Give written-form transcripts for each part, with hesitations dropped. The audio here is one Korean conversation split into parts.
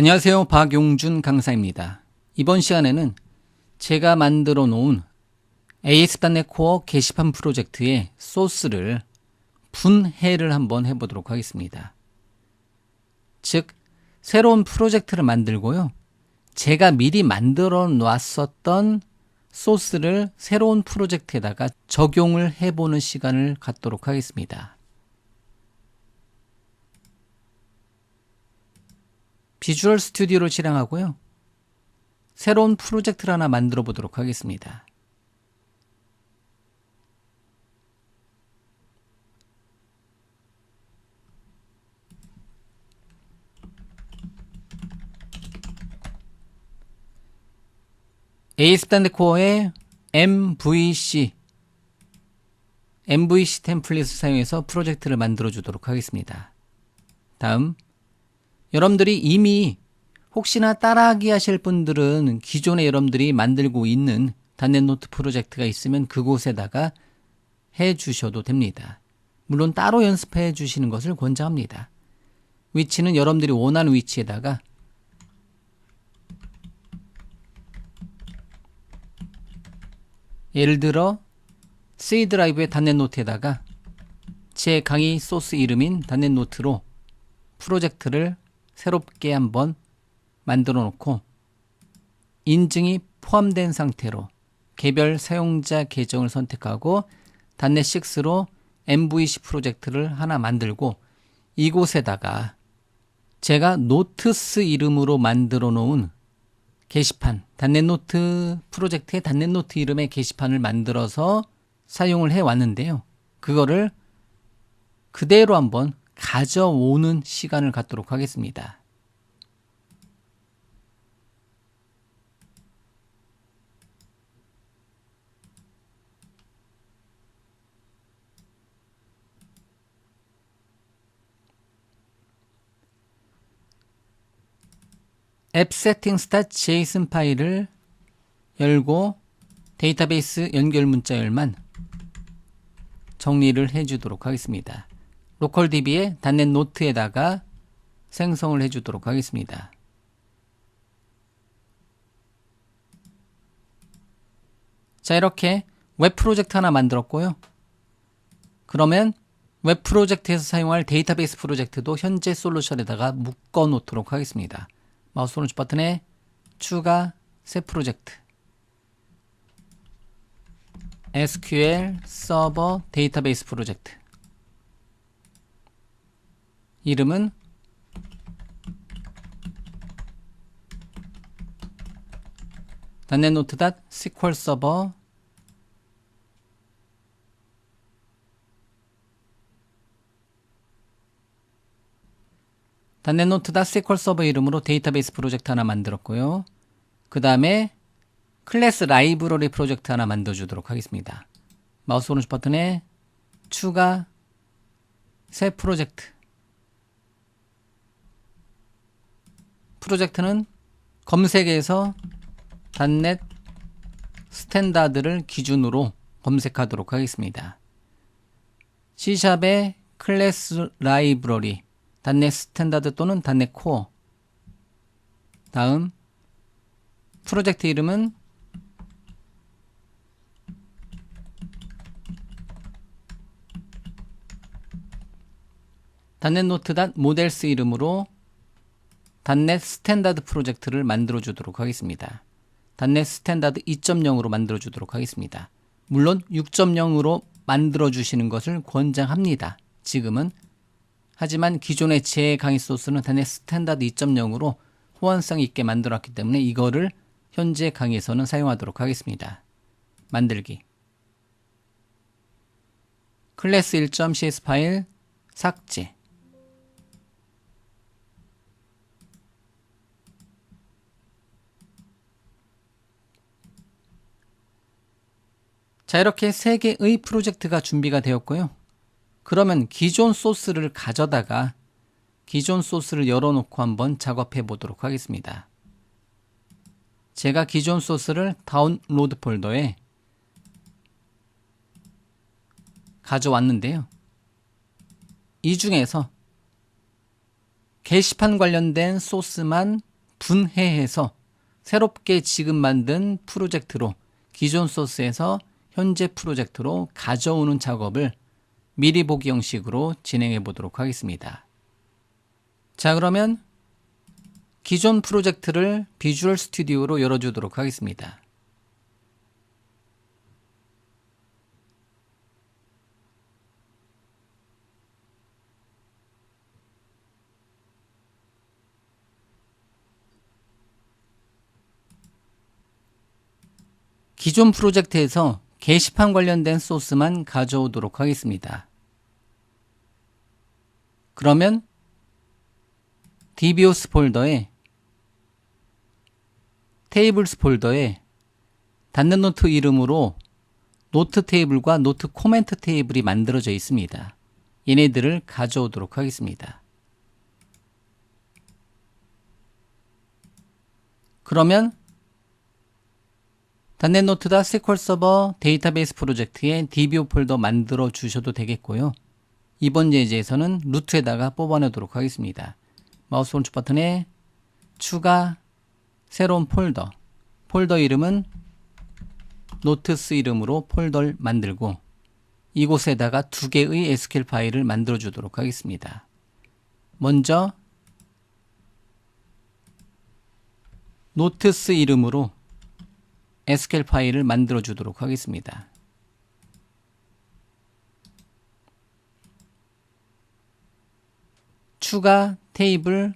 안녕하세요. 박용준 강사입니다. 이번 시간에는 제가 만들어 놓은 ASP.NET Core 게시판 프로젝트의 소스를 분해를 한번 해보도록 하겠습니다. 즉, 새로운 프로젝트를 만들고요. 제가 미리 만들어 놨었던 소스를 새로운 프로젝트에다가 적용을 해보는 시간을 갖도록 하겠습니다. 비주얼 스튜디오를 실행하고요. 새로운 프로젝트를 하나 만들어 보도록 하겠습니다. ASP.NET Core의 MVC 템플릿을 사용해서 프로젝트를 만들어 주도록 하겠습니다. 다음, 여러분들이 이미 혹시나 따라하기 하실 분들은 기존에 여러분들이 만들고 있는 .NET 노트 프로젝트가 있으면 그곳에다가 해 주셔도 됩니다. 물론 따로 연습해 주시는 것을 권장합니다. 위치는 여러분들이 원하는 위치에다가 예를 들어 C 드라이브의 .NET 노트에다가 제 강의 소스 이름인 .NET 노트로 프로젝트를 새롭게 한번 만들어 놓고 인증이 포함된 상태로 개별 사용자 계정을 선택하고 .NET 6로 MVC 프로젝트를 하나 만들고 이곳에다가 제가 노트스 이름으로 만들어 놓은 게시판, .NET 노트 프로젝트의 .NET 노트 이름의 게시판을 만들어서 사용을 해 왔는데요. 그거를 그대로 한번 가져오는 시간을 갖도록 하겠습니다. appsettings.json 파일을 열고 데이터베이스 연결 문자열만 정리를 해주도록 하겠습니다. 로컬DB의 .NET 노트에다가 생성을 해주도록 하겠습니다. 자, 이렇게 웹 프로젝트 하나 만들었고요. 그러면 웹 프로젝트에서 사용할 데이터베이스 프로젝트도 현재 솔루션에다가 묶어 놓도록 하겠습니다. 마우스 오른쪽 버튼에 추가 새 프로젝트 SQL 서버 데이터베이스 프로젝트 이름은 .NET 노트 .SQL 서버 .NET 노트 .SQL 서버 이름으로 데이터베이스 프로젝트 하나 만들었고요. 그 다음에 클래스 라이브러리 프로젝트 하나 만들어주도록 하겠습니다. 마우스 오른쪽 버튼에 추가 새 프로젝트 프로젝트는 검색에서 .NET 스탠다드를 기준으로 검색하도록 하겠습니다. C샵의 클래스 라이브러리 .NET 스탠다드 또는 .NET 코어 다음 프로젝트 이름은 .NET 노트 .models 이름으로 .NET 스탠다드 프로젝트를 만들어 주도록 하겠습니다. .NET 스탠다드 2.0으로 만들어 주도록 하겠습니다. 물론 6.0으로 만들어 주시는 것을 권장합니다. 지금은. 하지만 기존의 제 강의 소스는 .NET 스탠다드 2.0으로 호환성 있게 만들었기 때문에 이거를 현재 강의에서는 사용하도록 하겠습니다. 만들기 클래스 1.cs 파일 삭제 자, 이렇게 3개의 프로젝트가 준비가 되었고요. 그러면 기존 소스를 가져다가 기존 소스를 열어놓고 한번 작업해 보도록 하겠습니다. 제가 기존 소스를 다운로드 폴더에 가져왔는데요. 이 중에서 게시판 관련된 소스만 분해해서 새롭게 지금 만든 프로젝트로 기존 소스에서 현재 프로젝트로 가져오는 작업을 미리 보기 형식으로 진행해 보도록 하겠습니다. 자, 그러면 기존 프로젝트를 비주얼 스튜디오로 열어주도록 하겠습니다. 기존 프로젝트에서 게시판 관련된 소스만 가져오도록 하겠습니다. 그러면 dbOS 폴더에 테이블스 폴더에 닫는 노트 이름으로 노트 테이블과 노트 코멘트 테이블이 만들어져 있습니다. 얘네들을 가져오도록 하겠습니다. 그러면 닷넷 노트다 SQL 서버 데이터베이스 프로젝트에 DBO 폴더 만들어 주셔도 되겠고요. 이번 예제에서는 루트에다가 뽑아내도록 하겠습니다. 마우스 오른쪽 버튼에 추가 새로운 폴더, 폴더 이름은 노트스 이름으로 폴더를 만들고 이곳에다가 두 개의 SQL 파일을 만들어 주도록 하겠습니다. 먼저 노트스 이름으로 SQL 파일을 만들어 주도록 하겠습니다. 추가 테이블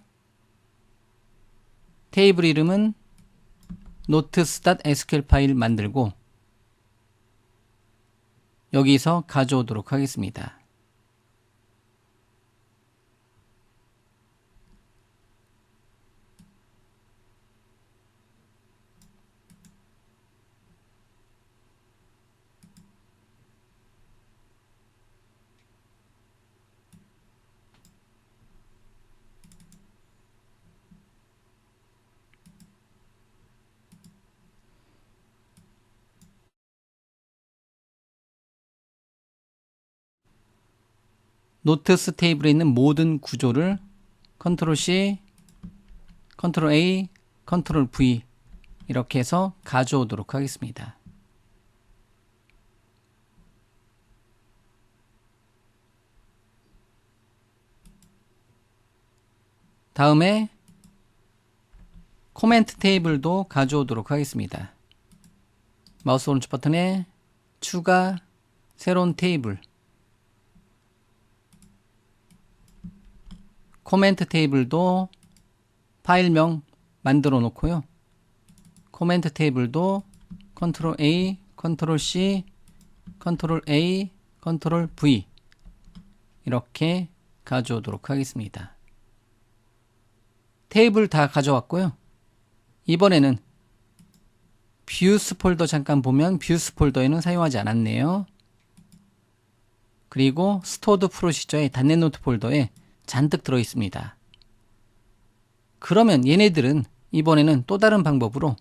이름은 notes.sql 파일 만들고 여기서 가져오도록 하겠습니다. 노트스 테이블에 있는 모든 구조를 컨트롤 C, 컨트롤 A, 컨트롤 V 이렇게 해서 가져오도록 하겠습니다. 다음에 코멘트 테이블도 가져오도록 하겠습니다. 마우스 오른쪽 버튼에 추가 새로운 테이블 코멘트 테이블도 파일명 만들어 놓고요. 코멘트 테이블도 컨트롤 A, 컨트롤 C, 컨트롤 A, 컨트롤 V 이렇게 가져오도록 하겠습니다. 테이블 다 가져왔고요. 이번에는 뷰스 폴더 잠깐 보면 뷰스 폴더에는 사용하지 않았네요. 그리고 스토어드 프로시저의 닷넷 노트 폴더에 잔뜩 들어 있습니다. 그러면 얘네들은 이번에는 또 다른 방법으로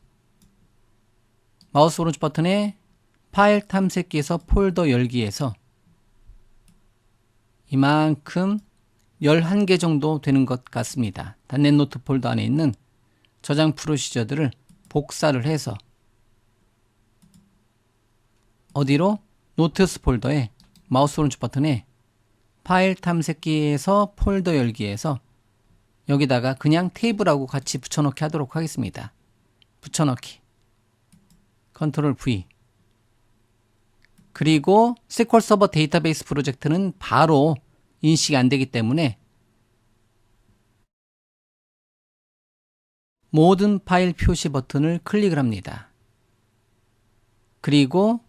마우스 오른쪽 버튼에 파일 탐색기에서 폴더 열기에서 이만큼 11개 정도 되는 것 같습니다. 닷넷 노트 폴더 안에 있는 저장 프로시저들을 복사를 해서 어디로? 노트스 폴더에 마우스 오른쪽 버튼에 파일 탐색기에서 폴더 열기에서 여기다가 그냥 테이블하고 같이 붙여넣기 하도록 하겠습니다. 붙여넣기 컨트롤 V 그리고 SQL 서버 데이터베이스 프로젝트는 바로 인식이 안 되기 때문에 모든 파일 표시 버튼을 클릭을 합니다. 그리고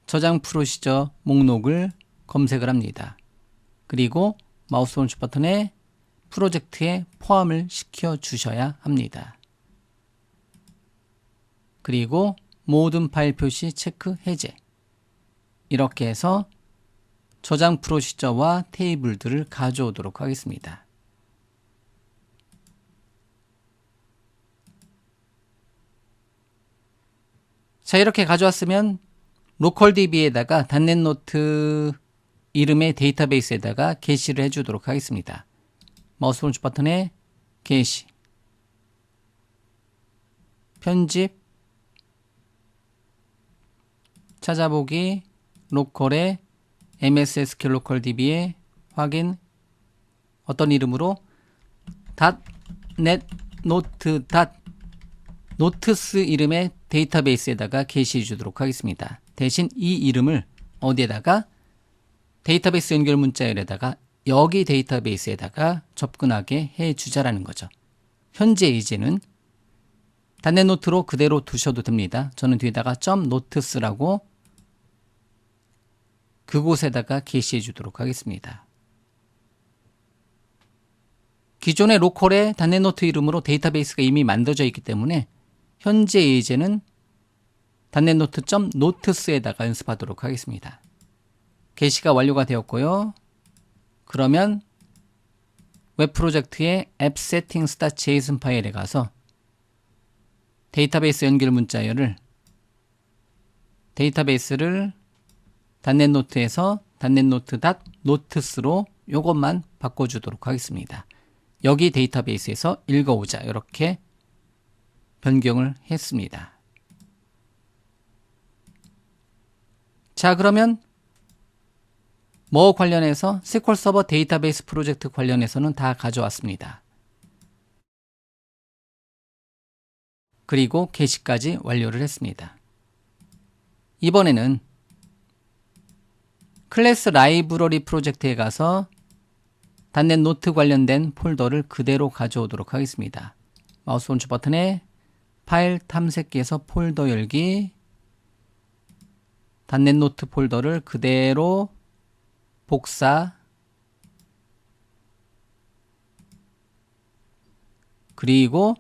저장 프로시저 목록을 검색을 합니다. 그리고 마우스 오른쪽 버튼에 프로젝트에 포함을 시켜 주셔야 합니다. 그리고 모든 파일 표시 체크 해제 이렇게 해서 저장 프로시저와 테이블들을 가져오도록 하겠습니다. 자, 이렇게 가져왔으면 로컬 DB에다가 닷넷 노트 이름의 데이터베이스에다가 게시를 해주도록 하겠습니다. 마우스 오른쪽 버튼에 게시 편집, 찾아보기, 로컬에 MS SQL 로컬 DB에 확인, 어떤 이름으로 .NET 노트 노트스 이름의 데이터베이스에다가 게시해 주도록 하겠습니다. 대신 이 이름을 어디에다가 데이터베이스 연결 문자열에다가 여기 데이터베이스에다가 접근하게 해 주자라는 거죠. 현재 이제는 .NET 노트로 그대로 두셔도 됩니다. 저는 뒤에다가 .notes라고 그곳에다가 게시해 주도록 하겠습니다. 기존의 로컬의 .NET 노트 이름으로 데이터베이스가 이미 만들어져 있기 때문에 현재 예제는 .NET 노트.notes에다가 연습하도록 하겠습니다. 게시가 완료가 되었고요. 그러면 웹 프로젝트의 appsettings.json 파일에 가서 데이터베이스 연결 문자열을 데이터베이스를 .NET 노트에서 .NET 노트.notes로 이것만 바꿔주도록 하겠습니다. 여기 데이터베이스에서 읽어오자 이렇게 변경을 했습니다. 자, 그러면 뭐 관련해서 SQL 서버 데이터베이스 프로젝트 관련해서는 다 가져왔습니다. 그리고 게시까지 완료를 했습니다. 이번에는 클래스 라이브러리 프로젝트에 가서 .NET 노트 관련된 폴더를 그대로 가져오도록 하겠습니다. 마우스 오른쪽 버튼에 파일 탐색기에서 폴더 열기, .NET 노트 폴더를 그대로 복사, 그리고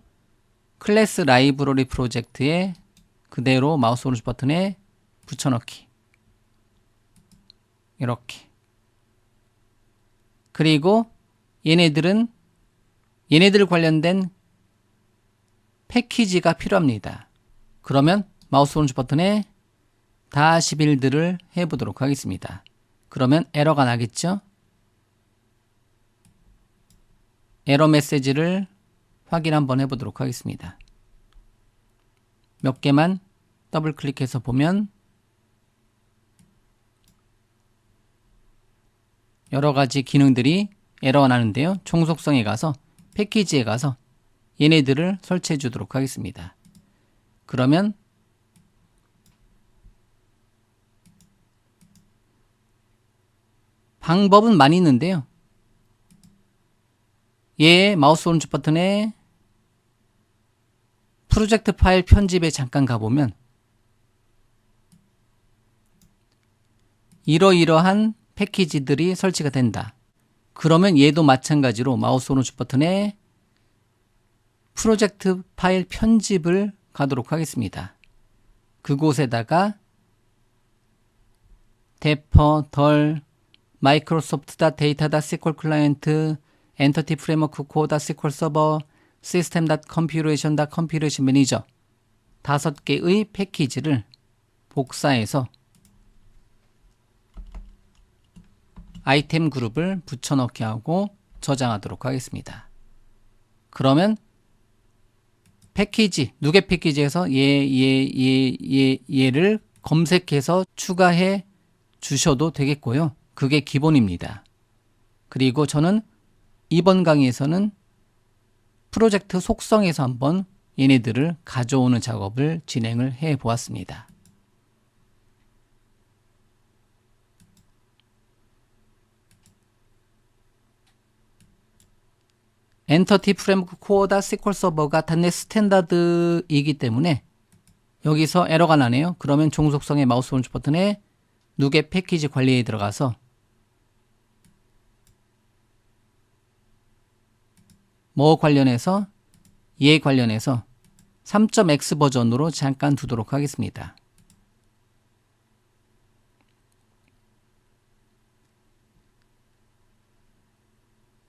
클래스 라이브러리 프로젝트에 그대로 마우스 오른쪽 버튼에 붙여넣기, 이렇게. 그리고 얘네들 관련된 패키지가 필요합니다. 그러면 마우스 오른쪽 버튼에 다시 빌드를 해보도록 하겠습니다. 그러면 에러가 나겠죠? 에러 메시지를 확인 한번 해보도록 하겠습니다. 몇 개만 더블 클릭해서 보면 여러 가지 기능들이 에러가 나는데요. 종속성에 가서 패키지에 가서 얘네들을 설치해 주도록 하겠습니다. 그러면 방법은 많이 있는데요. 얘 마우스 오른쪽 버튼에 프로젝트 파일 편집에 잠깐 가보면 이러이러한 패키지들이 설치가 된다. 그러면 얘도 마찬가지로 마우스 오른쪽 버튼에 프로젝트 파일 편집을 가도록 하겠습니다. 그곳에다가 데퍼 덜 마이크로소프트.data.sql 클라이언트 엔터티 프레임워크 코어.sql 서버 system.configuration.configuration 매니저 5개의 패키지를 복사해서 아이템 그룹을 붙여넣기 하고 저장하도록 하겠습니다. 그러면 패키지, 누계 패키지에서 얘를 검색해서 추가해 주셔도 되겠고요. 그게 기본입니다. 그리고 저는 이번 강의에서는 프로젝트 속성에서 한번 얘네들을 가져오는 작업을 진행을 해 보았습니다. 엔터티 프레임워크 코어.sql 서버가 .NET 스탠다드이기 때문에 여기서 에러가 나네요. 그러면 종속성의 마우스 오른쪽 버튼에 누계 패키지 관리에 들어가서 뭐 관련해서 얘 관련해서 3.x 버전으로 잠깐 두도록 하겠습니다.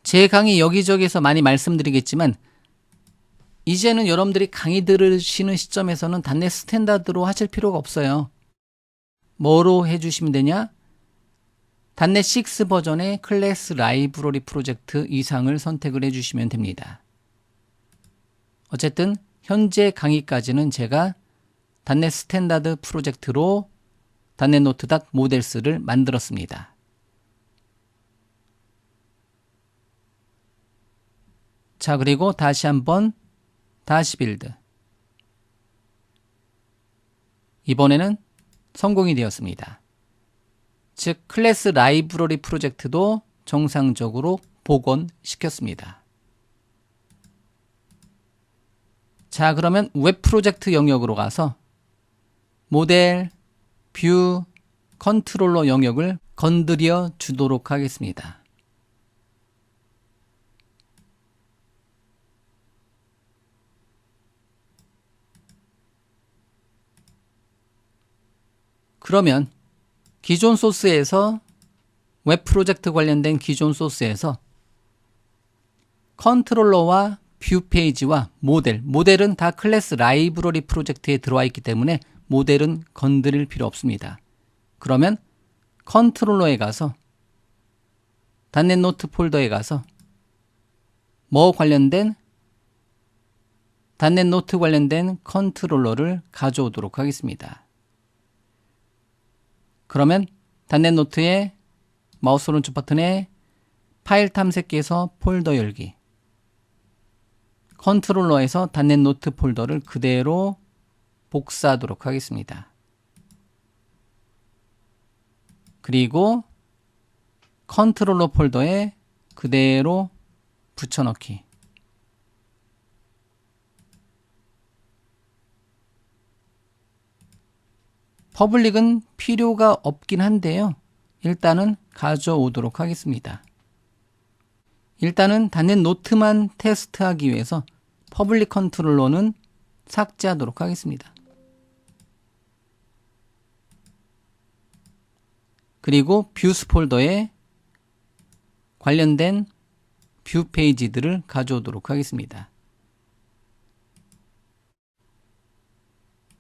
제 강의 여기저기에서 많이 말씀드리겠지만 이제는 여러분들이 강의 들으시는 시점에서는 .NET 스탠다드로 하실 필요가 없어요. 뭐로 해주시면 되냐? .NET 6 버전의 클래스 라이브러리 프로젝트 이상을 선택을 해주시면 됩니다. 어쨌든 현재 강의까지는 제가 단넷 스탠다드 프로젝트로 단넷 노트 모델스를 만들었습니다. 자, 그리고 다시 한번 다시 빌드. 이번에는 성공이 되었습니다. 즉 클래스 라이브러리 프로젝트도 정상적으로 복원시켰습니다. 자, 그러면 웹 프로젝트 영역으로 가서 모델, 뷰, 컨트롤러 영역을 건드려 주도록 하겠습니다. 그러면 기존 소스에서 웹 프로젝트 관련된 기존 소스에서 컨트롤러와 뷰 페이지와 모델은 다 클래스 라이브러리 프로젝트에 들어와 있기 때문에 모델은 건드릴 필요 없습니다. 그러면 컨트롤러에 가서 단넷 노트 폴더에 가서 단넷 노트 관련된 컨트롤러를 가져오도록 하겠습니다. 그러면 단넷 노트의 마우스 오른쪽 버튼에 파일 탐색기에서 폴더 열기, 컨트롤러에서 단넷 노트 폴더를 그대로 복사하도록 하겠습니다. 그리고 컨트롤러 폴더에 그대로 붙여넣기. 퍼블릭은 필요가 없긴 한데요. 일단은 가져오도록 하겠습니다. 일단은 단넷 노트만 테스트하기 위해서 퍼블릭 컨트롤러는 삭제하도록 하겠습니다. 그리고 뷰스 폴더에 관련된 뷰 페이지들을 가져오도록 하겠습니다.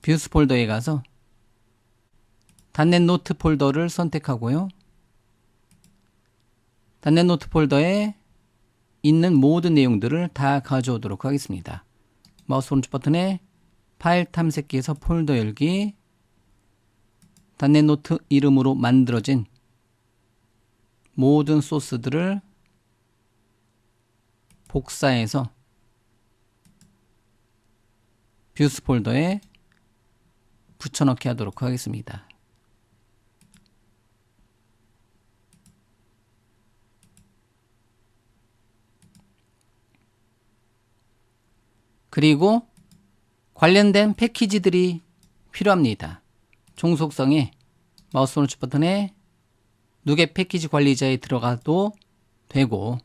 뷰스 폴더에 가서 단넷 노트 폴더를 선택하고요. 단넷 노트 폴더에 있는 모든 내용들을 다 가져오도록 하겠습니다. 마우스 오른쪽 버튼에 파일 탐색기에서 폴더 열기, 단넷 노트 이름으로 만들어진 모든 소스들을 복사해서 뷰스 폴더에 붙여넣기 하도록 하겠습니다. 그리고 관련된 패키지들이 필요합니다. 종속성에 마우스 오른쪽 버튼에 누계 패키지 관리자에 들어가도 되고,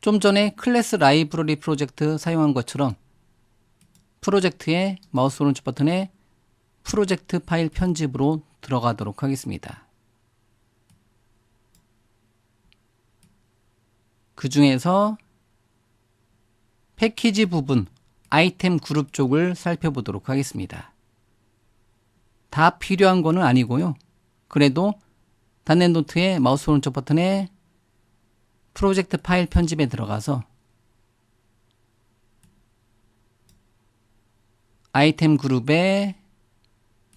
좀 전에 클래스 라이브러리 프로젝트 사용한 것처럼 프로젝트에 마우스 오른쪽 버튼에 프로젝트 파일 편집으로 들어가도록 하겠습니다. 그 중에서 패키지 부분, 아이템 그룹 쪽을 살펴보도록 하겠습니다. 다 필요한 거는 아니고요. 그래도 단넷 노트의 마우스 오른쪽 버튼에 프로젝트 파일 편집에 들어가서 아이템 그룹의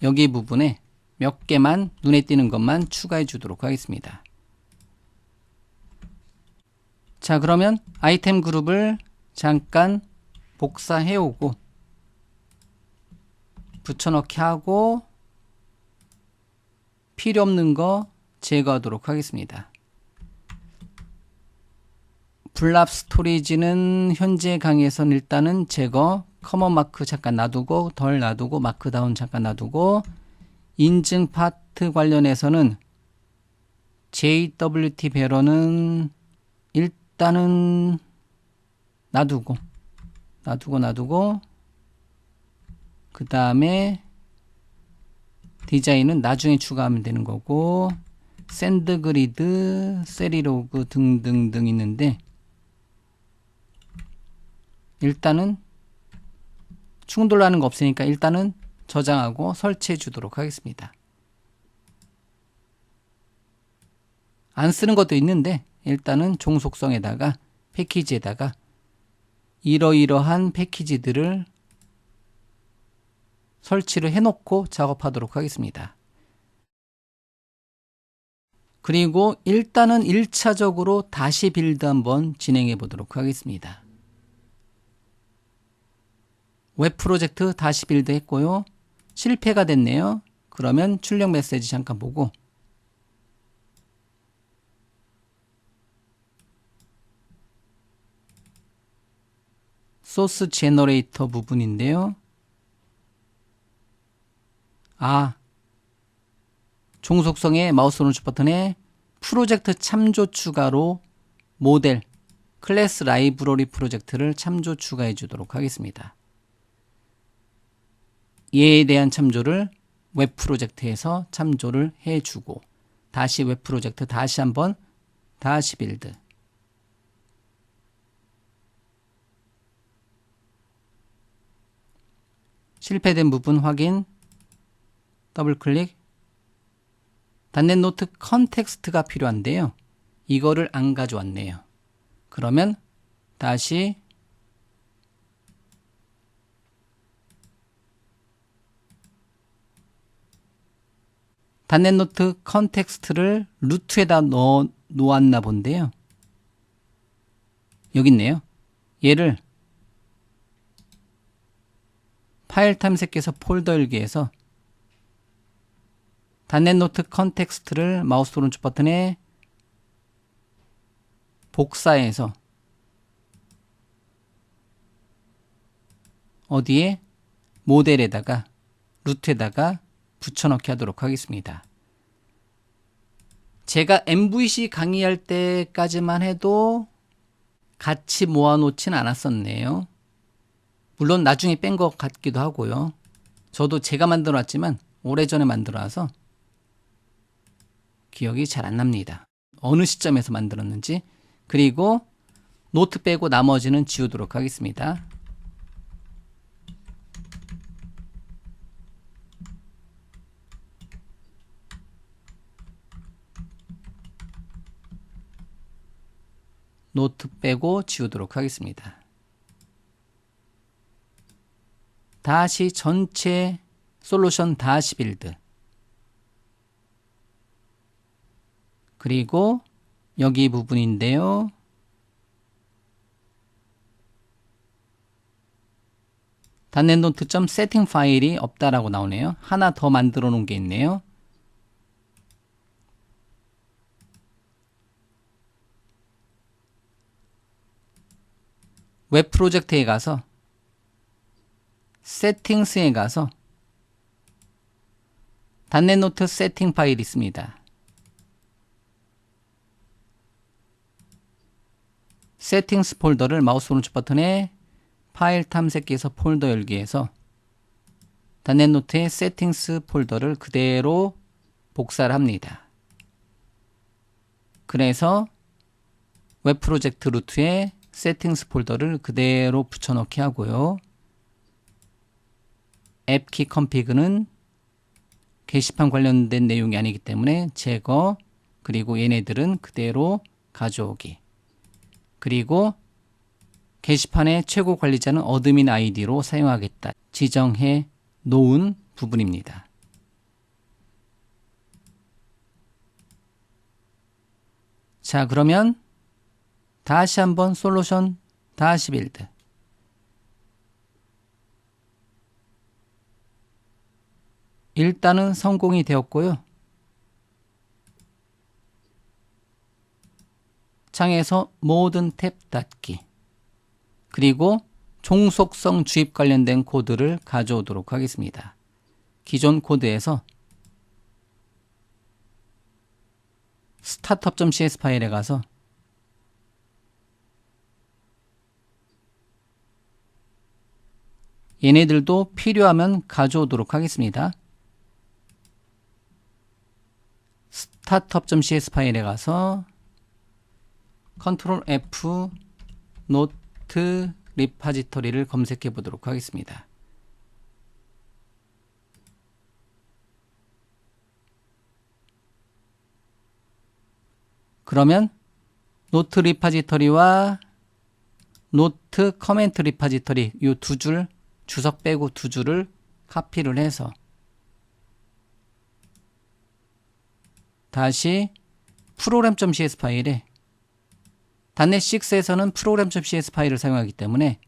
여기 부분에 몇 개만 눈에 띄는 것만 추가해 주도록 하겠습니다. 자, 그러면 아이템 그룹을 잠깐 복사해 오고 붙여넣기 하고 필요 없는 거 제거하도록 하겠습니다. 블랍 스토리지는 현재 강의에서는 일단은 제거, 커먼 마크 잠깐 놔두고 덜 놔두고 마크다운 잠깐 놔두고, 인증 파트 관련해서는 JWT 배러는 일단은 놔두고 그 다음에 디자인은 나중에 추가하면 되는 거고, 샌드 그리드, 세리로그 등등등 있는데 일단은 충돌하는 거 없으니까 일단은 저장하고 설치해 주도록 하겠습니다. 안 쓰는 것도 있는데 일단은 종속성에다가 패키지에다가 이러이러한 패키지들을 설치를 해놓고 작업하도록 하겠습니다. 그리고 일단은 1차적으로 다시 빌드 한번 진행해 보도록 하겠습니다. 웹 프로젝트 다시 빌드 했고요. 실패가 됐네요. 그러면 출력 메시지 잠깐 보고 소스 제너레이터 부분인데요. 종속성의 마우스 오른쪽 버튼에 프로젝트 참조 추가로 모델 클래스 라이브러리 프로젝트를 참조 추가해 주도록 하겠습니다. 얘에 대한 참조를 웹 프로젝트에서 참조를 해주고 다시 웹 프로젝트 다시 한번 다시 빌드 실패된 부분 확인 더블 클릭 단넷 노트 컨텍스트가 필요한데요. 이거를 안 가져왔네요. 그러면 다시 단넷 노트 컨텍스트를 루트에다 놓았나 본데요. 여기 있네요. 얘를 파일 탐색기에서 폴더 열기에서 단넷 노트 컨텍스트를 마우스 오른쪽 버튼에 복사해서 어디에 모델에다가 루트에다가 붙여넣기 하도록 하겠습니다. 제가 MVC 강의할 때까지만 해도 같이 모아놓진 않았었네요. 물론 나중에 뺀 것 같기도 하고요. 저도 제가 만들어놨지만 오래전에 만들어놔서 기억이 잘 안 납니다. 어느 시점에서 만들었는지. 그리고 노트 빼고 나머지는 지우도록 하겠습니다. 노트 빼고 지우도록 하겠습니다. 다시 전체 솔루션 다시 빌드 그리고 여기 부분인데요. 단넷 노트 세팅 파일이 없다라고 나오네요. 하나 더 만들어 놓은 게 있네요. 웹 프로젝트에 가서 세팅스에 가서 단넷 노트 세팅 파일이 있습니다. 세팅스 폴더를 마우스 오른쪽 버튼에 파일 탐색기에서 폴더 열기에서 단넷 노트의 세팅스 폴더를 그대로 복사를 합니다. 그래서 웹 프로젝트 루트에 세팅스 폴더를 그대로 붙여넣기 하고요. 앱키 컴피그는 게시판 관련된 내용이 아니기 때문에 제거, 그리고 얘네들은 그대로 가져오기. 그리고 게시판의 최고 관리자는 어드민 아이디로 사용하겠다 지정해 놓은 부분입니다. 자, 그러면 다시 한번 솔루션 다시 빌드 일단은 성공이 되었고요. 창에서 모든 탭 닫기 그리고 종속성 주입 관련된 코드를 가져오도록 하겠습니다. 기존 코드에서 startup.cs 파일에 가서 얘네들도 필요하면 가져오도록 하겠습니다. startup.cs 파일에 가서 컨트롤 F 노트 리파지터리를 검색해 보도록 하겠습니다. 그러면 노트 리파지터리와 노트 커멘트 리파지터리 이 두 줄 주석 빼고 두 줄을 카피를 해서 다시 프로그램.cs 파일에 .NET 6에서는 프로그램.cs 파일을 사용하기 때문에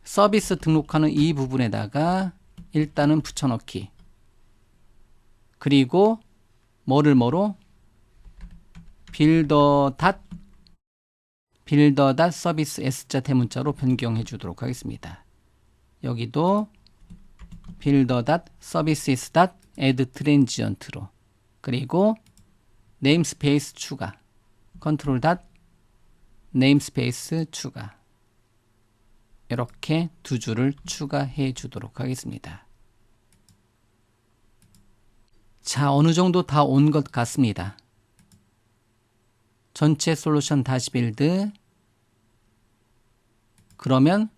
서비스 등록하는 이 부분에다가 일단은 붙여넣기, 그리고 뭐로 빌더 서비스 S자 대문자로 변경해 주도록 하겠습니다. 여기도 빌더 서비스 add 트랜지언트로, 그리고 네임스페이스 추가, 컨트롤 네임스페이스 추가, 이렇게 두 줄을 추가해 주도록 하겠습니다. 자, 어느 정도 다 온 것 같습니다. 전체 솔루션 다시 빌드. 그러면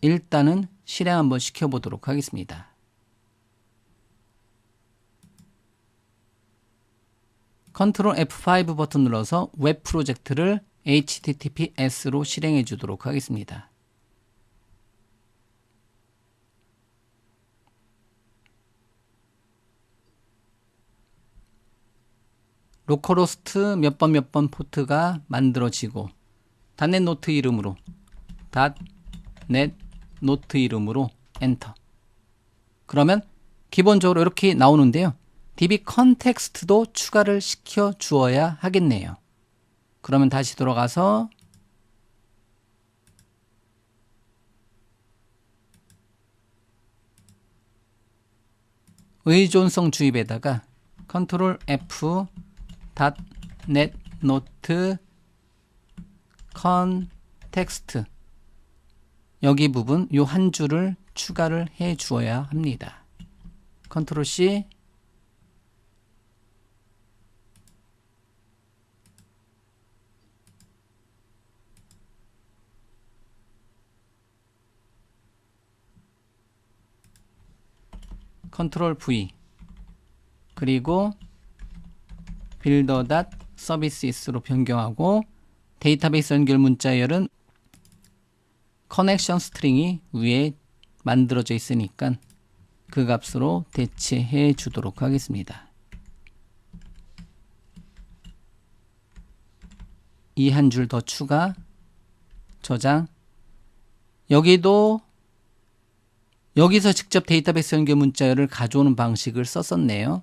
일단은 실행 한번 시켜보도록 하겠습니다. 컨트롤 F5 버튼 눌러서 웹 프로젝트를 HTTPS로 실행해 주도록 하겠습니다. 로컬호스트 몇 번 포트가 만들어지고 .NET 노트 이름으로 엔터. 그러면 기본적으로 이렇게 나오는데요. DB 컨텍스트도 추가를 시켜 주어야 하겠네요. 그러면 다시 돌아가서 의존성 주입에다가 컨트롤 F .NET 노트 컨텍스트, 여기 부분 요 한 줄을 추가를 해 주어야 합니다. 컨트롤 C, 컨트롤 V, 그리고 빌더 서비스로 변경하고 데이터베이스 연결 문자열은 커넥션 스트링이 위에 만들어져 있으니까 그 값으로 대체해 주도록 하겠습니다. 이 한 줄 더 추가, 저장. 여기도 여기서 직접 데이터베이스 연결 문자열을 가져오는 방식을 썼었네요.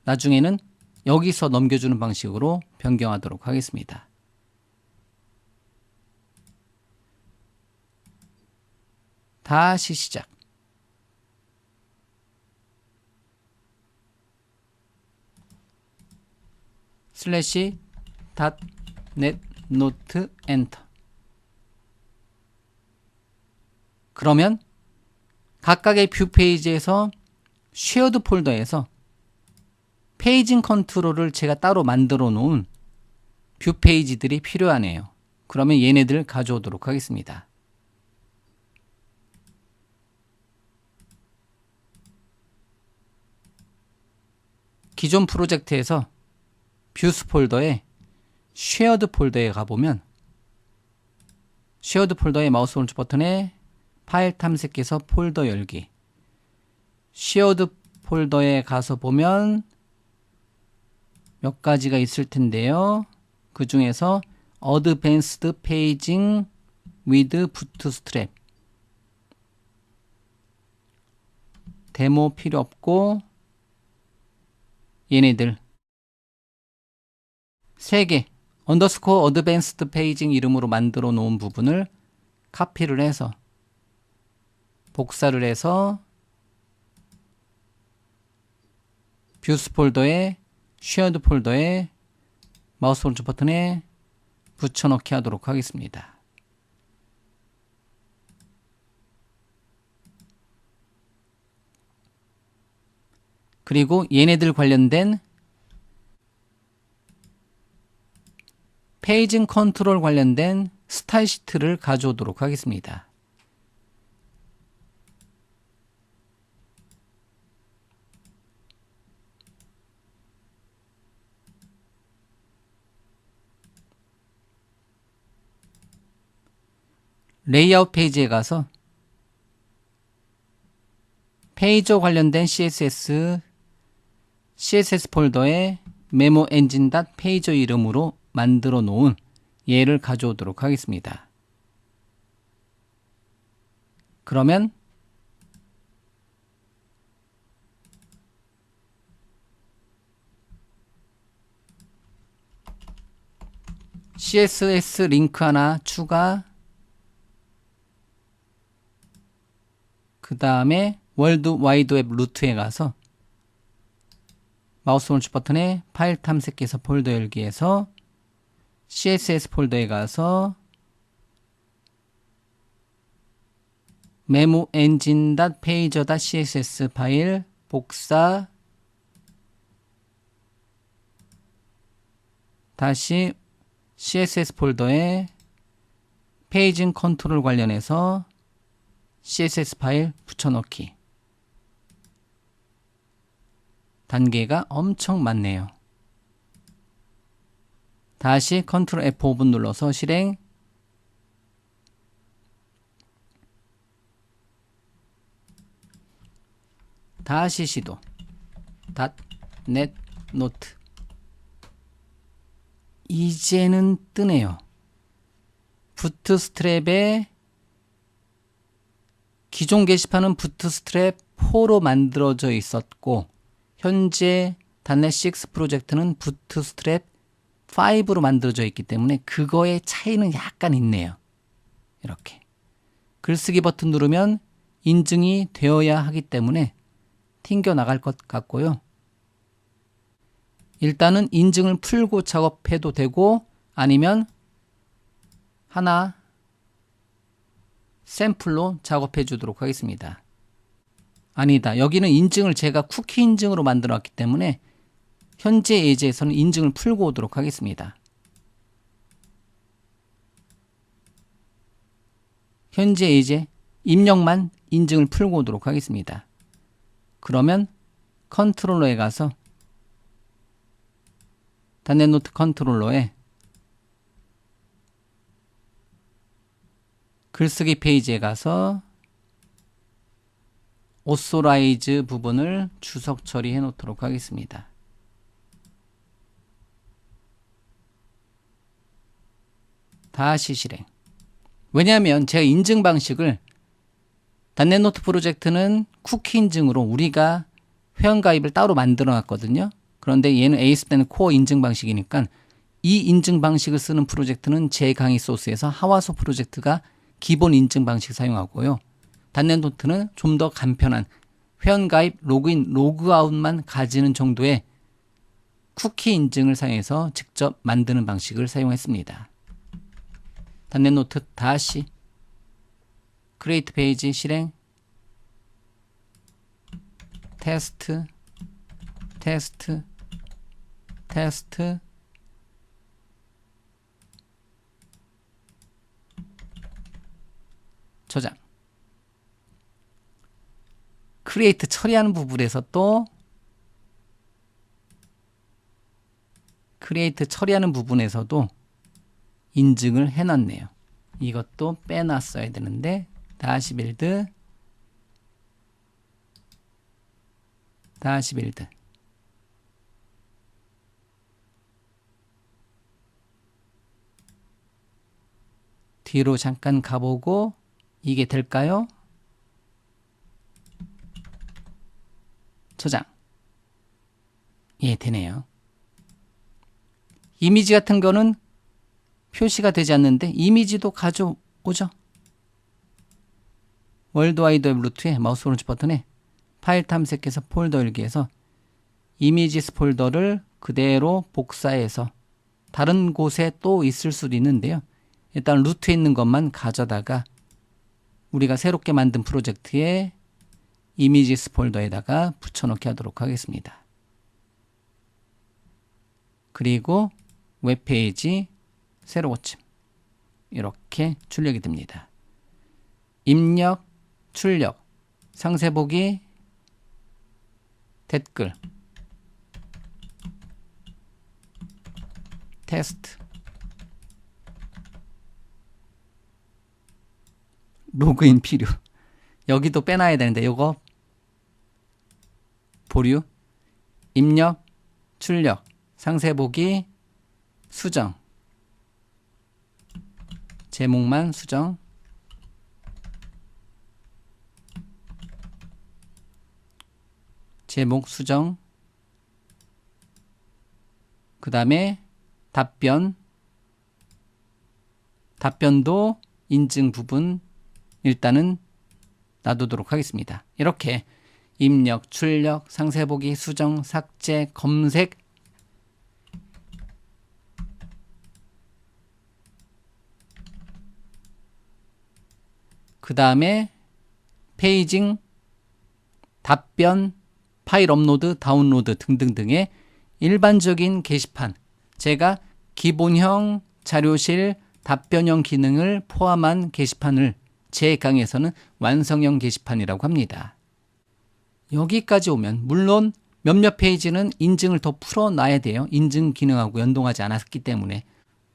나중에는 여기서 넘겨주는 방식으로 변경하도록 하겠습니다. 다시 시작. 슬래시 .NET 노트 엔터. 그러면 각각의 뷰 페이지에서 쉐어드 폴더에서 페이징 컨트롤을 제가 따로 만들어 놓은 뷰 페이지들이 필요하네요. 그러면 얘네들 가져오도록 하겠습니다. 기존 프로젝트에서 뷰스 폴더에 쉐어드 폴더에 가보면 쉐어드 폴더의 마우스 오른쪽 버튼에 파일 탐색해서 폴더 열기, 쉐어드 폴더에 가서 보면 몇 가지가 있을 텐데요. 그 중에서 Advanced Paging with Bootstrap, 데모 필요 없고 얘네들 3개 언더스코어 어드밴스드 페이징 이름으로 만들어 놓은 부분을 카피를 해서 복사를 해서 뷰스 폴더에 쉐어드 폴더에 마우스 오른쪽 버튼에 붙여넣기 하도록 하겠습니다. 그리고 얘네들 관련된 페이징 컨트롤 관련된 스타일 시트를 가져오도록 하겠습니다. 레이아웃 페이지에 가서 페이저 관련된 CSS 폴더에 메모 엔진 페이저 이름으로 만들어 놓은 얘를 가져오도록 하겠습니다. 그러면 CSS 링크 하나 추가, 그 다음에 월드 와이드 웹 루트에 가서 마우스 오른쪽 버튼에 파일 탐색해서 폴더 열기에서 CSS 폴더에 가서 메모 엔진 페이저 CSS 파일 복사, 다시 CSS 폴더에 페이징 컨트롤 관련해서 CSS 파일 붙여넣기. 단계가 엄청 많네요. 다시 컨트롤 F5분 눌러서 실행. 다시 시도. .NET 노트. 이제는 뜨네요. 부트스트랩에 기존 게시판은 부트스트랩 4로 만들어져 있었고 현재 .NET 6 프로젝트는 부트스트랩 5로 만들어져 있기 때문에 그거의 차이는 약간 있네요. 이렇게 글쓰기 버튼 누르면 인증이 되어야 하기 때문에 튕겨 나갈 것 같고요. 일단은 인증을 풀고 작업해도 되고 아니면 하나 샘플로 작업해 주도록 하겠습니다. 아니다. 여기는 인증을 제가 쿠키 인증으로 만들어 왔기 때문에 현재 예제에서는 인증을 풀고 오도록 하겠습니다. 현재 예제 입력만 인증을 풀고 오도록 하겠습니다. 그러면 컨트롤러에 가서 .NET 노트 컨트롤러에 글쓰기 페이지에 가서 오소라이즈 부분을 주석 처리해 놓도록 하겠습니다. 다시 실행. 왜냐하면 제가 인증 방식을 .NET 노트 프로젝트는 쿠키 인증으로 우리가 회원가입을 따로 만들어 놨거든요. 그런데 얘는 ASP.NET 코어 인증 방식이니까 이 인증 방식을 쓰는 프로젝트는 제 강의 소스에서 하와소 프로젝트가 기본 인증 방식 사용하고요. .NET 노트는 좀 더 간편한 회원가입, 로그인, 로그아웃만 가지는 정도의 쿠키 인증을 사용해서 직접 만드는 방식을 사용했습니다. .NET 노트 다시 크리에이트 페이지 실행, 테스트, 저장. 크리에이트 처리하는 부분에서 또 도 인증을 해놨네요. 이것도 빼놨어야 되는데 다시 빌드, 뒤로 잠깐 가보고 이게 될까요? 저장. 예, 되네요. 이미지 같은 거는 표시가 되지 않는데 이미지도 가져오죠. 월드와이드 웹 루트에 마우스 오른쪽 버튼에 파일 탐색해서 폴더 열기에서 이미지스 폴더를 그대로 복사해서 다른 곳에 또 있을 수도 있는데요. 일단 루트에 있는 것만 가져다가 우리가 새롭게 만든 프로젝트에 이미지스 폴더에다가 붙여넣기 하도록 하겠습니다. 그리고 웹페이지 새로 고침 이렇게 출력이 됩니다. 입력, 출력, 상세 보기, 댓글, 테스트, 로그인 필요. 여기도 빼놔야 되는데 요거 보류, 입력, 출력, 상세 보기, 수정, 제목만 수정, 제목 수정, 그 다음에 답변도 인증 부분 일단은 놔두도록 하겠습니다. 이렇게 입력, 출력, 상세 보기, 수정, 삭제, 검색, 그 다음에 페이징, 답변, 파일 업로드, 다운로드 등등등의 일반적인 게시판, 제가 기본형, 자료실, 답변형 기능을 포함한 게시판을 제 강의에서는 완성형 게시판이라고 합니다. 여기까지 오면 물론 몇몇 페이지는 인증을 더 풀어놔야 돼요. 인증 기능하고 연동하지 않았기 때문에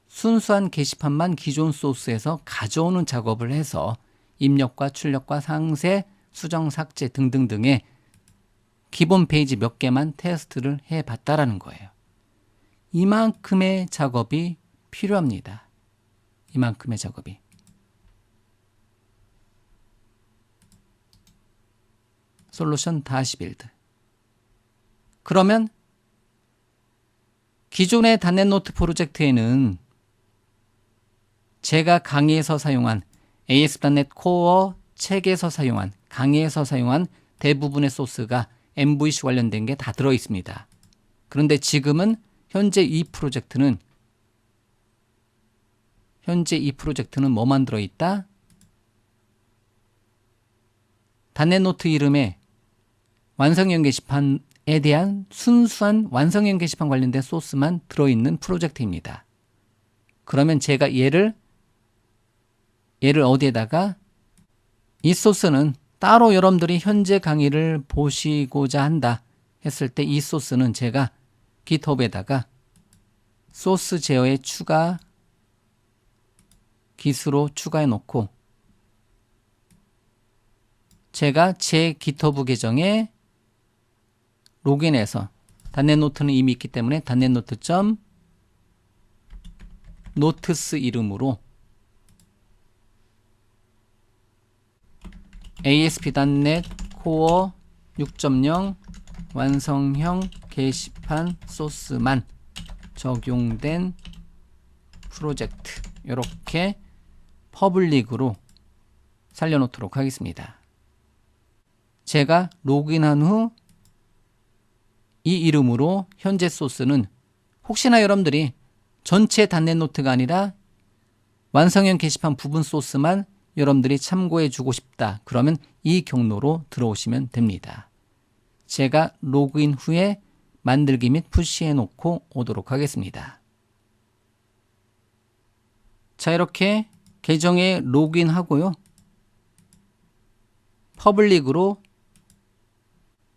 순수한 게시판만 기존 소스에서 가져오는 작업을 해서 입력과 출력과 상세, 수정, 삭제 등등등의 기본 페이지 몇 개만 테스트를 해봤다라는 거예요. 이만큼의 작업이 필요합니다. 이만큼의 작업이. 솔루션 다시빌드. 그러면 기존의 단넷 노트 프로젝트에는 제가 강의에서 사용한 ASP.NET 코어 책에서 사용한, 강의에서 사용한 대부분의 소스가 MVC 관련된 게 다 들어 있습니다. 그런데 지금은 현재 이 프로젝트는 뭐만 들어 있다? 단넷 노트 이름에 완성형 게시판에 대한 순수한 완성형 게시판 관련된 소스만 들어있는 프로젝트입니다. 그러면 제가 얘를 어디에다가, 이 소스는 따로 여러분들이 현재 강의를 보시고자 한다 했을 때 이 소스는 제가 GitHub에다가 소스 제어에 추가 기수로 추가해 놓고 제가 제 GitHub 계정에 로그인해서, 단넷 노트는 이미 있기 때문에 단넷노트.notes 이름으로 ASP.NET Core 6.0 완성형 게시판 소스만 적용된 프로젝트, 이렇게 퍼블릭으로 살려놓도록 하겠습니다. 제가 로그인한 후 이 이름으로 현재 소스는, 혹시나 여러분들이 전체 단넷 노트가 아니라 완성형 게시판 부분 소스만 여러분들이 참고해 주고 싶다, 그러면 이 경로로 들어오시면 됩니다. 제가 로그인 후에 만들기 및 푸시해 놓고 오도록 하겠습니다. 자, 이렇게 계정에 로그인 하고요. 퍼블릭으로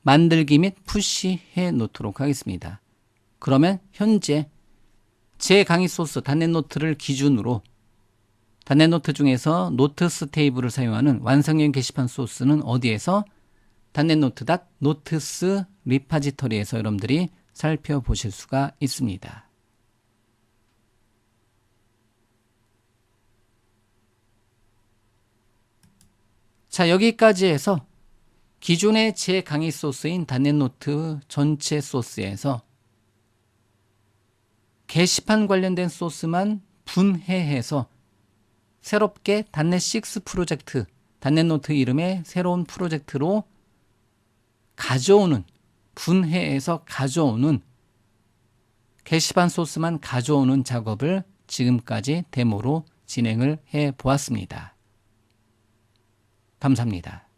만들기 및 푸시해 놓도록 하겠습니다. 그러면 현재 제 강의 소스 단넷 노트를 기준으로 단넷 노트 중에서 노트스 테이블을 사용하는 완성형 게시판 소스는 어디에서? 단넷 노트.notes 리파지터리에서 여러분들이 살펴보실 수가 있습니다. 자, 여기까지 해서 기존의 제 강의 소스인 단넷 노트 전체 소스에서 게시판 관련된 소스만 분해해서 새롭게 단넷 6 프로젝트, 단넷 노트 이름의 새로운 프로젝트로 가져오는, 분해해서 가져오는, 게시판 소스만 가져오는 작업을 지금까지 데모로 진행을 해 보았습니다. 감사합니다.